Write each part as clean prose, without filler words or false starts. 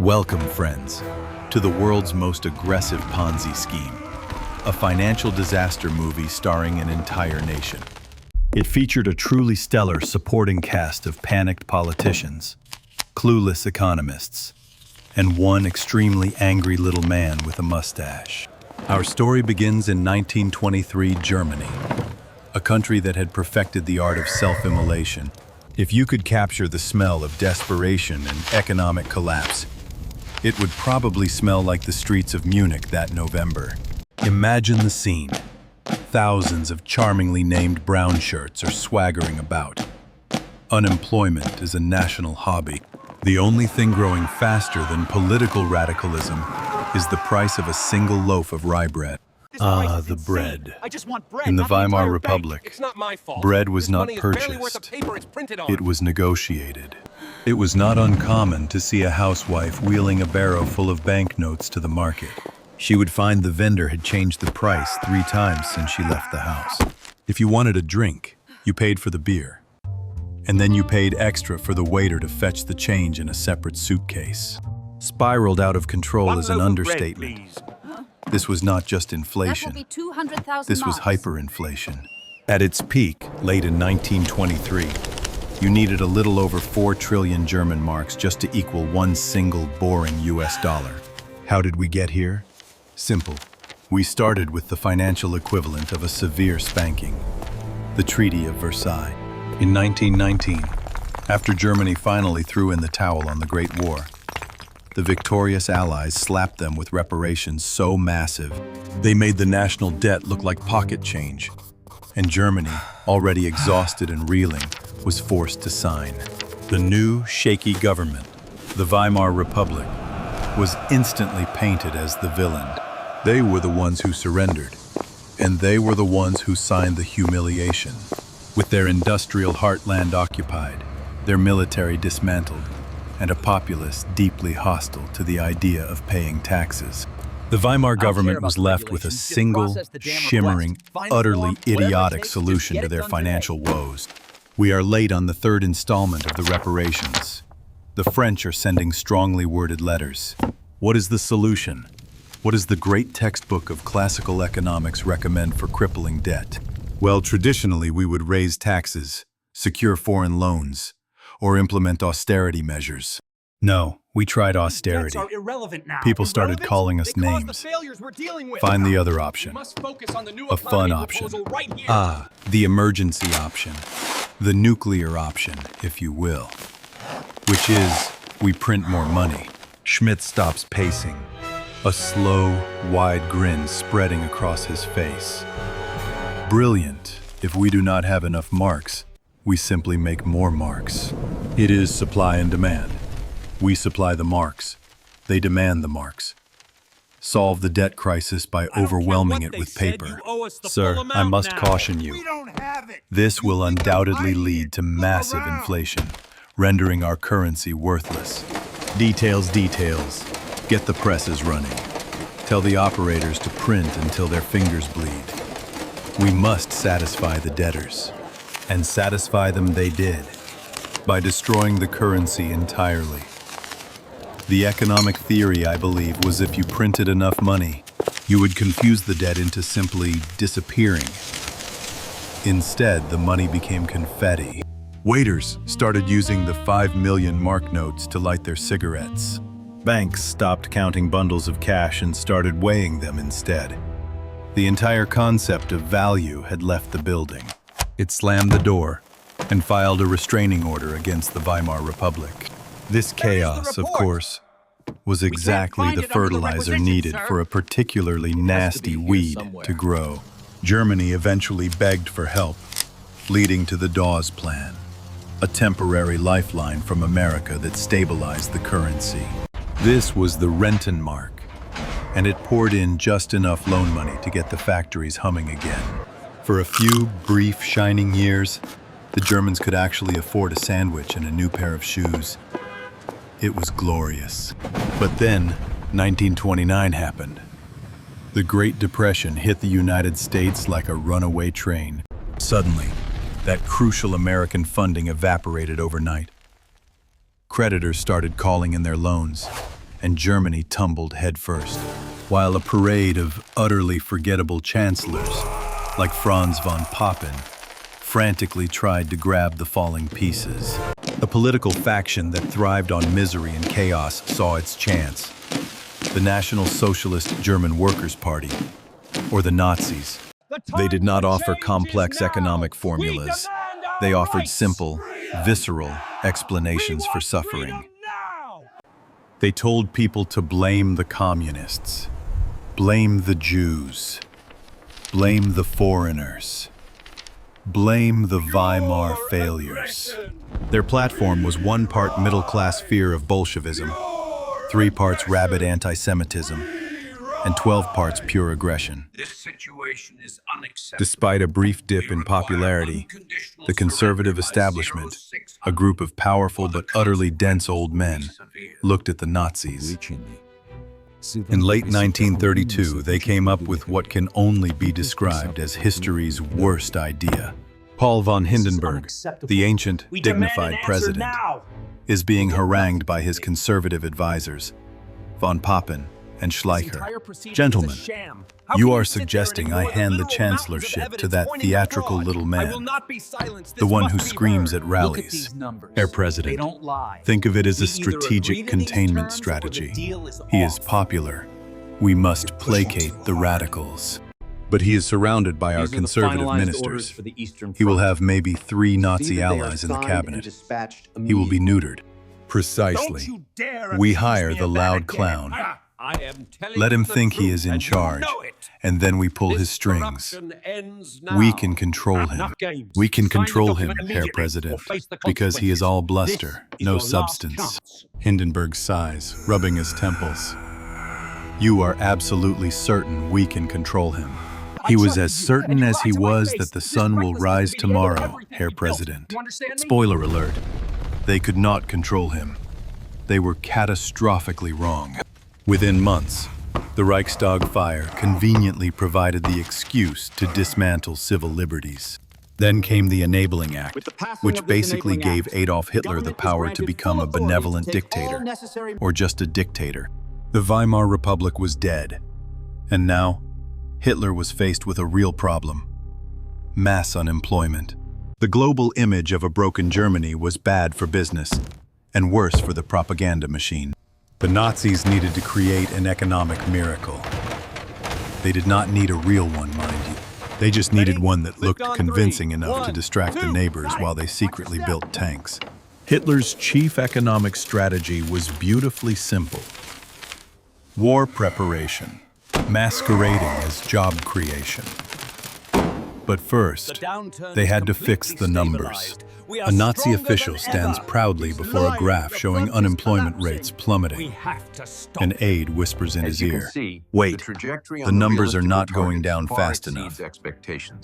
Welcome, friends, to the world's most aggressive Ponzi scheme, a financial disaster movie starring an entire nation. It featured a truly stellar supporting cast of panicked politicians, clueless economists, and one extremely angry little man with a mustache. Our story begins in 1923 Germany, a country that had perfected the art of self-immolation. If you could capture the smell of desperation and economic collapse, it would probably smell like the streets of Munich that November. Imagine the scene. Thousands of charmingly named brown shirts are swaggering about. Unemployment is a national hobby. The only thing growing faster than political radicalism is the price of a single loaf of rye bread. The bread. In the Weimar Republic, bread was not purchased, it was negotiated. It was not uncommon to see a housewife wheeling a barrow full of banknotes to the market. She would find the vendor had changed the price 3 times since she left the house. If you wanted a drink, you paid for the beer. And then you paid extra for the waiter to fetch the change in a separate suitcase. Spiraled out of control is an understatement. This was not just inflation. This was hyperinflation. At its peak, late in 1923, you needed a little over 4 trillion German marks just to equal one single boring US dollar. How did we get here? Simple. We started with the financial equivalent of a severe spanking, the Treaty of Versailles. In 1919, after Germany finally threw in the towel on the Great War, the victorious Allies slapped them with reparations so massive, they made the national debt look like pocket change. And Germany, already exhausted and reeling, was forced to sign. The new, shaky government, the Weimar Republic, was instantly painted as the villain. They were the ones who surrendered, and they were the ones who signed the humiliation. With their industrial heartland occupied, their military dismantled, and a populace deeply hostile to the idea of paying taxes. The Weimar government was left with a single, shimmering, utterly idiotic solution to their financial woes. We are late on the 3rd installment of the reparations. The French are sending strongly worded letters. What is the solution? What does the great textbook of classical economics recommend for crippling debt? Well, traditionally we would raise taxes, secure foreign loans, or implement austerity measures. No, we tried austerity. People started calling us names. Find the other option. A fun option. The emergency option. The nuclear option, if you will. Which is, we print more money. Schmidt stops pacing. A slow, wide grin spreading across his face. Brilliant. If we do not have enough marks, we simply make more marks. It is supply and demand. We supply the marks. They demand the marks. Solve the debt crisis by overwhelming it with paper. Sir, I must caution you. This will undoubtedly lead to massive inflation, rendering our currency worthless. Details. Get the presses running. Tell the operators to print until their fingers bleed. We must satisfy the debtors. And satisfy them they did, by destroying the currency entirely. The economic theory, I believe, was if you printed enough money, you would confuse the debt into simply disappearing. Instead, the money became confetti. Waiters started using the 5 million mark notes to light their cigarettes. Banks stopped counting bundles of cash and started weighing them instead. The entire concept of value had left the building. It slammed the door and filed a restraining order against the Weimar Republic. This chaos, of course, was exactly the fertilizer needed for a particularly nasty weed to grow. Germany eventually begged for help, leading to the Dawes Plan, a temporary lifeline from America that stabilized the currency. This was the Rentenmark, and it poured in just enough loan money to get the factories humming again. For a few brief, shining years, the Germans could actually afford a sandwich and a new pair of shoes. It was glorious. But then, 1929 happened. The Great Depression hit the United States like a runaway train. Suddenly, that crucial American funding evaporated overnight. Creditors started calling in their loans, and Germany tumbled headfirst, while a parade of utterly forgettable chancellors, like Franz von Papen, frantically tried to grab the falling pieces. A political faction that thrived on misery and chaos saw its chance. The National Socialist German Workers' Party, or the Nazis. They did not offer complex economic formulas. They offered simple, visceral explanations for suffering. They told people to blame the communists, blame the Jews, blame the foreigners, blame the Weimar failures. Their platform was 1 part middle-class fear of Bolshevism, 3 parts rabid anti-Semitism, and 12 parts pure aggression. This situation is unacceptable. Despite a brief dip in popularity, the conservative establishment, a group of powerful but utterly dense old men, looked at the Nazis. In late 1932, they came up with what can only be described as history's worst idea. Paul von Hindenburg, the ancient, dignified president, is being harangued by his conservative advisors, von Papen and Schleicher. Gentlemen, you are suggesting I hand the chancellorship to that theatrical little man, the one who screams at rallies. Herr President, think of it as a strategic containment strategy. He is popular. We must placate the radicals. But he is surrounded by our conservative ministers. He will have maybe 3 Nazi allies in the cabinet. He will be neutered. Precisely. We hire the loud clown. Let him think he is in charge, and then we pull his strings. We can control him. We can control him, Herr President, because he is all bluster, no substance. Hindenburg sighs, rubbing his temples. You are absolutely certain we can control him. He was as certain as he was that the sun will rise tomorrow, Herr President. Spoiler alert, they could not control him. They were catastrophically wrong. Within months, the Reichstag fire conveniently provided the excuse to dismantle civil liberties. Then came the Enabling Act, which basically gave Adolf Hitler the power to become a benevolent dictator, or just a dictator. The Weimar Republic was dead, and now Hitler was faced with a real problem: mass unemployment. The global image of a broken Germany was bad for business, and worse for the propaganda machine. The Nazis needed to create an economic miracle. They did not need a real one, mind you. They just needed one that looked convincing enough to distract the neighbors while they secretly built tanks. Hitler's chief economic strategy was beautifully simple: war preparation, masquerading as job creation. But first, they had to fix the numbers. A Nazi official stands proudly before a graph showing unemployment rates plummeting. An aide whispers in his ear, "Wait, the numbers are not going down fast enough.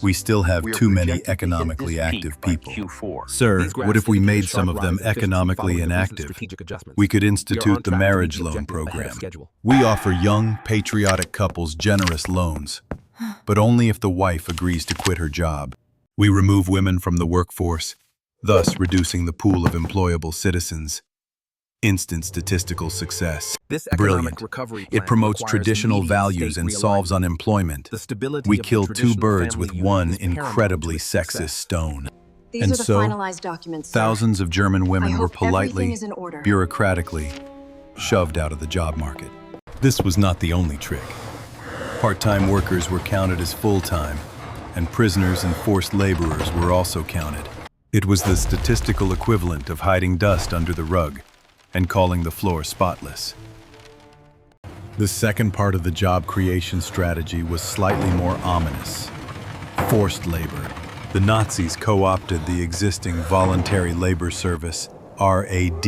We still have too many economically active people. Sir, what if we made some of them economically inactive? We could institute the marriage loan program. We offer young, patriotic couples generous loans, but only if the wife agrees to quit her job. We remove women from the workforce, thus reducing the pool of employable citizens. Instant statistical success. Brilliant. It promotes traditional values and solves unemployment. We kill 2 birds with one incredibly sexist stone." These are the finalized documents, sir. Thousands of German women I were hope everything politely, is in order. bureaucratically shoved out of the job market. This was not the only trick. Part-time workers were counted as full-time, and prisoners and forced laborers were also counted. It was the statistical equivalent of hiding dust under the rug and calling the floor spotless. The second part of the job creation strategy was slightly more ominous: forced labor. The Nazis co-opted the existing voluntary labor service, RAD.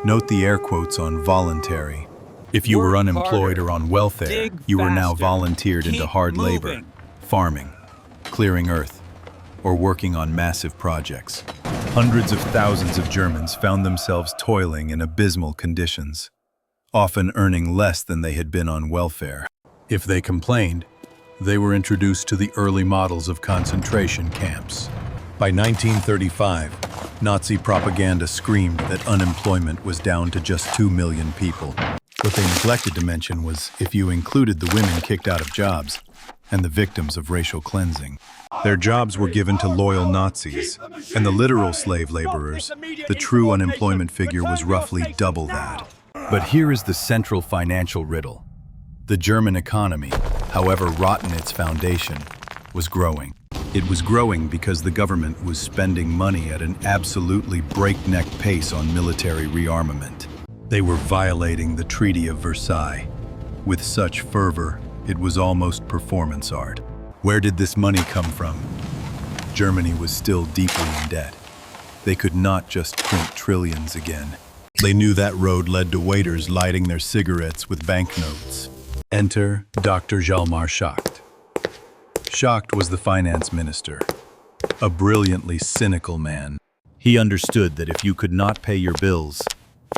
Note the air quotes on voluntary. If you were unemployed or on welfare, you were now volunteered into hard labor, farming, clearing earth, or working on massive projects. Hundreds of thousands of Germans found themselves toiling in abysmal conditions, often earning less than they had been on welfare. If they complained, they were introduced to the early models of concentration camps. By 1935, Nazi propaganda screamed that unemployment was down to just 2 million people. What they neglected to mention was if you included the women kicked out of jobs and the victims of racial cleansing. Their jobs were given to loyal Nazis, and the literal slave laborers, the true unemployment figure was roughly double that. But here is the central financial riddle. The German economy, however rotten its foundation, was growing. It was growing because the government was spending money at an absolutely breakneck pace on military rearmament. They were violating the Treaty of Versailles with such fervor, it was almost performance art. Where did this money come from? Germany was still deeply in debt. They could not just print trillions again. They knew that road led to waiters lighting their cigarettes with banknotes. Enter Dr. Hjalmar Schacht. Schacht was the finance minister, a brilliantly cynical man. He understood that if you could not pay your bills,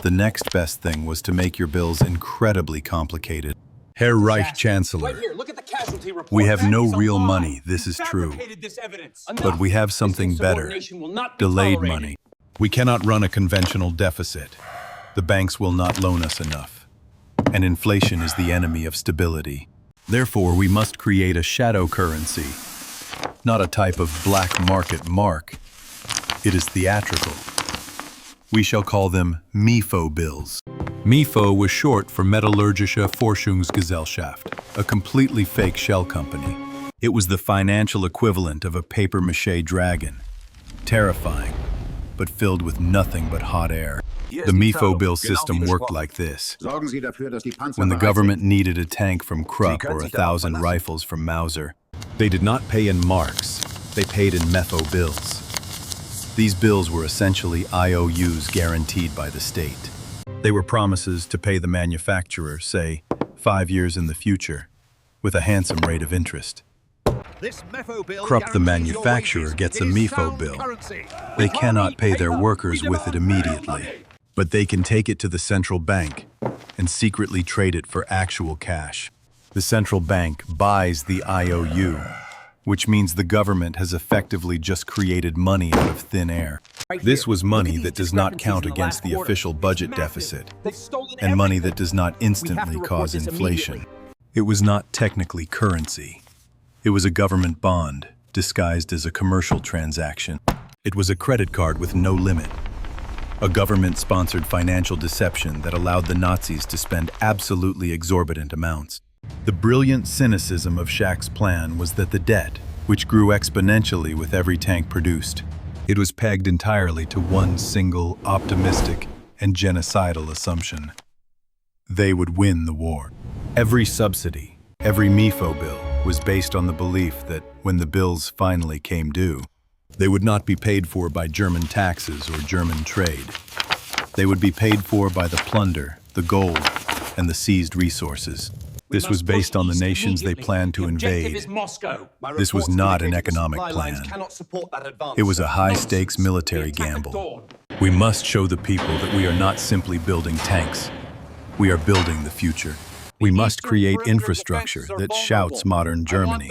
the next best thing was to make your bills incredibly complicated. Herr Reich Chancellor, we have no real money, this is true. But we have something better, delayed money. We cannot run a conventional deficit. The banks will not loan us enough. And inflation is the enemy of stability. Therefore, we must create a shadow currency, not a type of black market mark. It is theatrical. We shall call them MEFO bills. MEFO was short for Metallurgische Forschungsgesellschaft, a completely fake shell company. It was the financial equivalent of a papier-mâché dragon. Terrifying, but filled with nothing but hot air. The MEFO bill system worked like this. When the government needed a tank from Krupp or 1,000 rifles from Mauser, they did not pay in marks, they paid in MEFO bills. These bills were essentially IOUs guaranteed by the state. They were promises to pay the manufacturer, say, 5 years in the future, with a handsome rate of interest. Krupp, the manufacturer, gets a MEFO bill. They cannot pay their workers with it immediately, but they can take it to the central bank and secretly trade it for actual cash. The central bank buys the IOU, which means the government has effectively just created money out of thin air. This was money that does not count against the official budget deficit, and money that does not instantly cause inflation. It was not technically currency. It was a government bond, disguised as a commercial transaction. It was a credit card with no limit. A government-sponsored financial deception that allowed the Nazis to spend absolutely exorbitant amounts. The brilliant cynicism of Schacht's plan was that the debt, which grew exponentially with every tank produced, it was pegged entirely to one single, optimistic, and genocidal assumption. They would win the war. Every subsidy, every MEFO bill, was based on the belief that when the bills finally came due, they would not be paid for by German taxes or German trade. They would be paid for by the plunder, the gold, and the seized resources. This was based on the nations they planned to invade. This was not an economic plan. It was a high-stakes military gamble. We must show the people that we are not simply building tanks. We are building the future. We must create infrastructure that shouts modern Germany.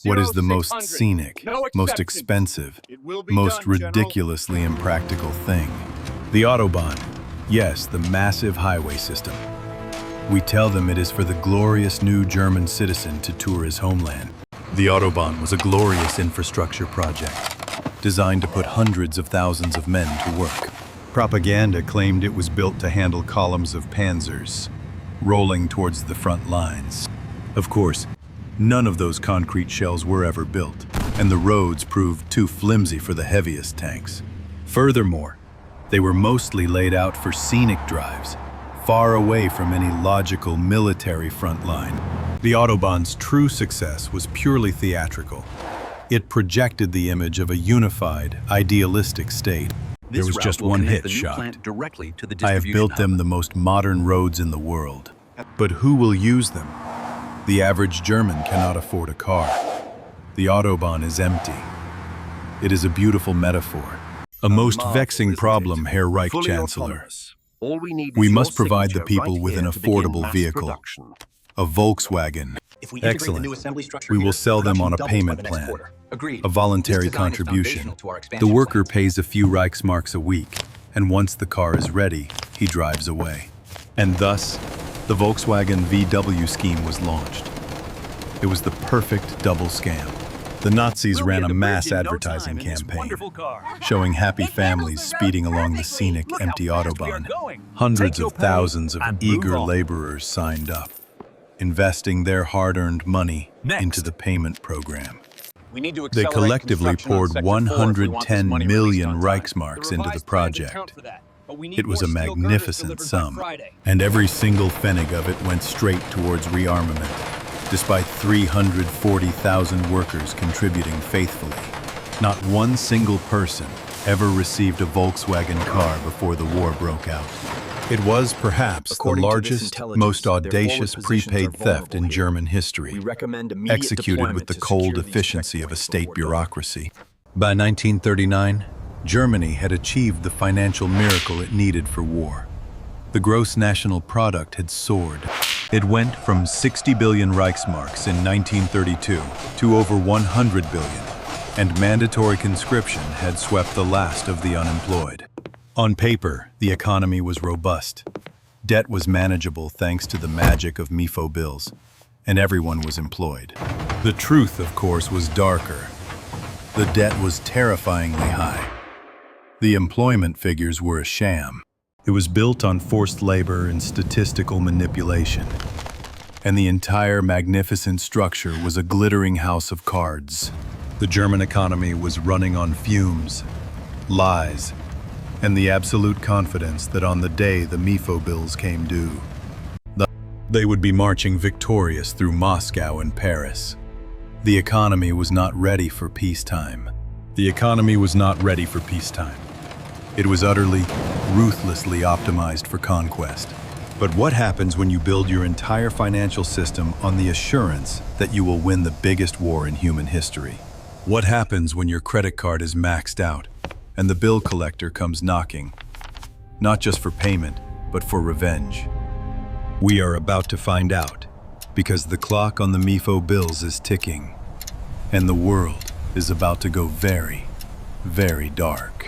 What is the most scenic, most expensive, most ridiculously impractical thing? The Autobahn. Yes, the massive highway system. We tell them it is for the glorious new German citizen to tour his homeland. The Autobahn was a glorious infrastructure project, designed to put hundreds of thousands of men to work. Propaganda claimed it was built to handle columns of panzers, rolling towards the front lines. Of course, none of those concrete shells were ever built, and the roads proved too flimsy for the heaviest tanks. Furthermore, they were mostly laid out for scenic drives, far away from any logical military front line. The Autobahn's true success was purely theatrical. It projected the image of a unified, idealistic state. There was just one hit, Schacht. I have built them the most modern roads in the world. But who will use them? The average German cannot afford a car. The Autobahn is empty. It is a beautiful metaphor. A most vexing problem, Herr Reich Chancellor. We must provide the people with an affordable vehicle, a Volkswagen, If we integrate the Excellent. new assembly structure We here, will sell them on a production doubles by payment the next plan. quarter. Agreed. A voluntary This design is contribution. foundational to our The expansion worker plans. pays a few Reichsmarks a week, and once the car is ready, he drives away. And thus, the Volkswagen VW scheme was launched. It was the perfect double scam. The Nazis ran a mass advertising campaign, showing happy families speeding along the scenic, empty Autobahn. Hundreds of thousands of eager laborers signed up, investing their hard-earned money into the payment program. They collectively poured 110 million Reichsmarks into the project. It was a magnificent sum, and every single pfennig of it went straight towards rearmament, despite 340,000 workers contributing faithfully. Not one single person ever received a Volkswagen car before the war broke out. It was perhaps According the to this largest, intelligence, most their audacious forward positions prepaid are theft in vulnerable German here. history, We recommend immediate executed with deployment the to cold secure these efficiency of a checkpoints state before dawn. bureaucracy. By 1939, Germany had achieved the financial miracle it needed for war. The gross national product had soared. It went from 60 billion Reichsmarks in 1932 to over 100 billion, and mandatory conscription had swept the last of the unemployed. On paper, the economy was robust. Debt was manageable thanks to the magic of MEFO bills, and everyone was employed. The truth, of course, was darker. The debt was terrifyingly high. The employment figures were a sham. It was built on forced labor and statistical manipulation. And the entire magnificent structure was a glittering house of cards. The German economy was running on fumes, lies, and the absolute confidence that on the day the MEFO bills came due, they would be marching victorious through Moscow and Paris. The economy was not ready for peacetime. The economy was not ready for peacetime. It was utterly, ruthlessly optimized for conquest. But what happens when you build your entire financial system on the assurance that you will win the biggest war in human history? What happens when your credit card is maxed out and the bill collector comes knocking, not just for payment, but for revenge? We are about to find out, because the clock on the MEFO bills is ticking, and the world is about to go very, very dark.